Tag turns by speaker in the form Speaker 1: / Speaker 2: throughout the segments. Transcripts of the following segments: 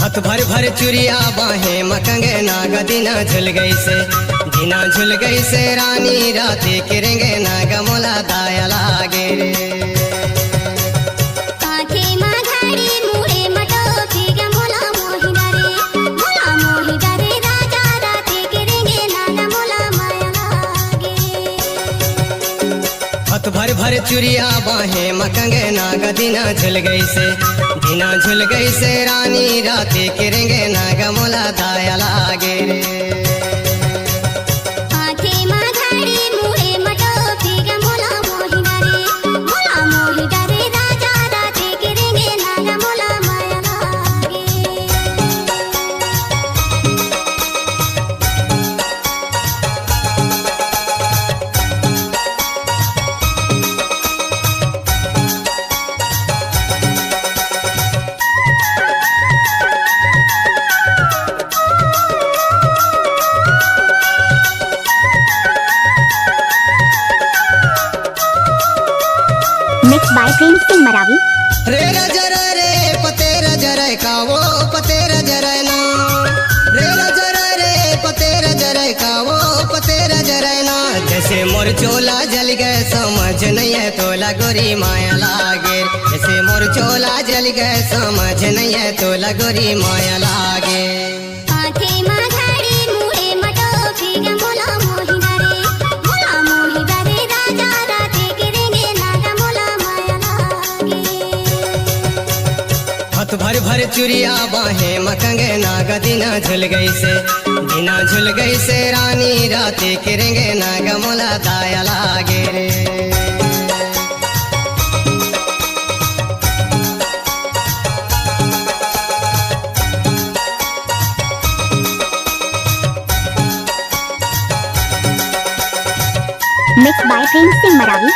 Speaker 1: हाथ भर भर चुरिया बाहें मकंगे नाग दिना झुल गई से, दिना झुल गई से रानी राते किरेंगे नाग मोला दाया लागे रे। हाथ भर भर चुरिया बाहें मकंगे नाग दिना झुल गई से, दिना झुल गई से रानी राते किरेंगे नाग मोला दाया लागे रे।
Speaker 2: बाय प्रेम सिंह मरावी।
Speaker 1: रे रजर रे पतेर जरे का वो पतेर जरे ना, रे रजर रे पतेर जरे का वो पतेर जरे ना। जैसे मोर चोला जल गए समझ नहीं है तोला गोरी माया लागे, जैसे मोर चोला जल गए समझ नहीं है तोला गोरी माया लागे। हाथ भर भर चुरिया बाहें मकंगे नाग दिना झुल गई से, दिना झुल गई से रानी राते किरेंगे नाग मोला दाया लागे रे।
Speaker 2: Mix by Prem Singh Maravi.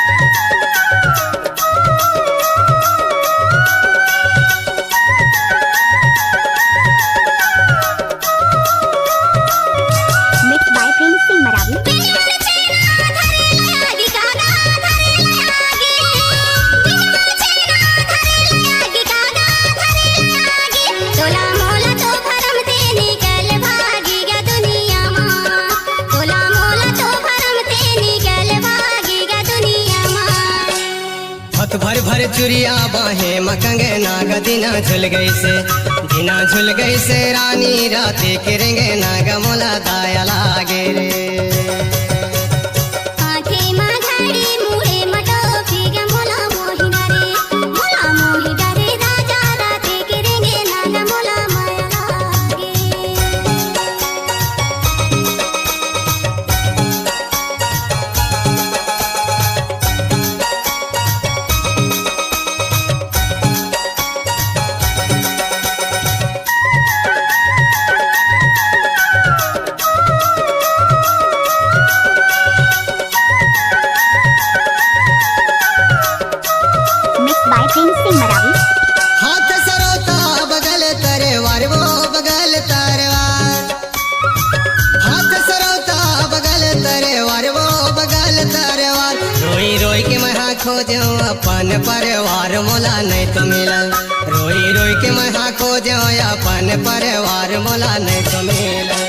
Speaker 1: हाथ भर भर चुरिया बाहें मकंगे नाग दिना झुल गई से, दिना झुल गई से रानी राते किरेंगे नाग मोला दाया लागे रे। हाथ सरोता बगल तरवार वो बगल तरवार, हाथ सरोता बगल तरवार वो बगल तरवार। रोई रोई के मैं खोजो अपन परिवार मोला नहीं तो मिला, रोई रोई के मैं खोजो अपन परिवार मोला नहीं तो मिला।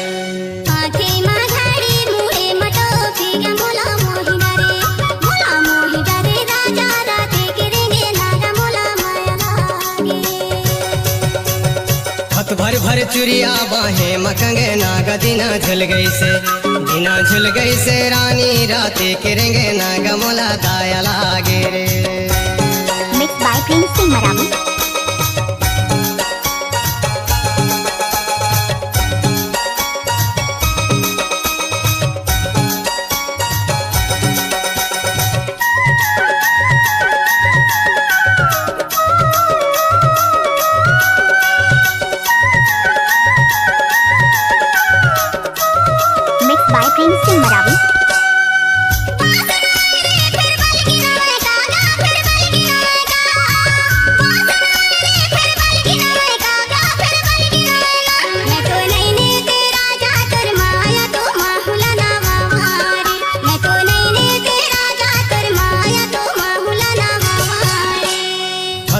Speaker 1: हाथ भर भर चुरिया बाहें मकंगे नाग दिना झुल गई से, दिना झुल गई से रानी राते किरेंगे नाग मोला दाया लागे रे।
Speaker 2: Mix by Prem Singh Maravi. By Prem Singh Maravi.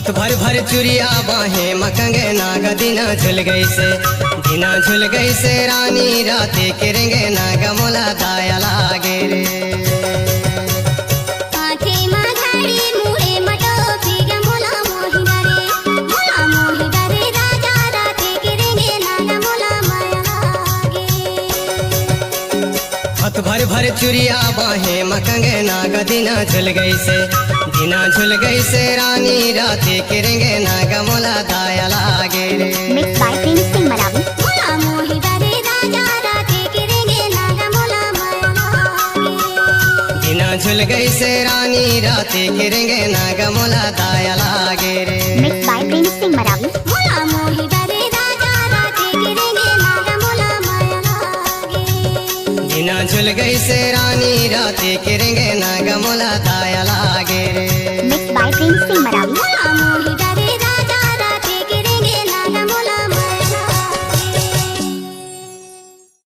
Speaker 1: हाथ भर भर चुरिया बाहे मकंगे नाग दिना झुल गई से दिना झुल गई से रानी राते करेंगे नाग मोला दाया लागे रे
Speaker 3: पाथे माघाड़ी मुहे मटोपी ग मोला मोहि डरे राजा राते करेंगे नाग मोला माया लागे
Speaker 1: हाथ भर भर चुरिया बाहे मकंगे नाग दिना झुल गई से दिना झुल गई से रानी राते करेंगे नाग मोला दाया लागे रे
Speaker 2: Mixed by Prince Singh Maravi.
Speaker 3: मोला मोहि डरे राजा राते करेंगे नाग मोला माया लागे
Speaker 1: दिना झुल गई से रानी राते करेंगे नाग मोला दाया लागे रे
Speaker 2: Mixed by Prince Singh Maravi.
Speaker 3: मोला मोहि डरे राजा राते करेंगे नाग मोला माया लागे
Speaker 1: दिना झुल गई से रानी राते करेंगे नाग मोला दाया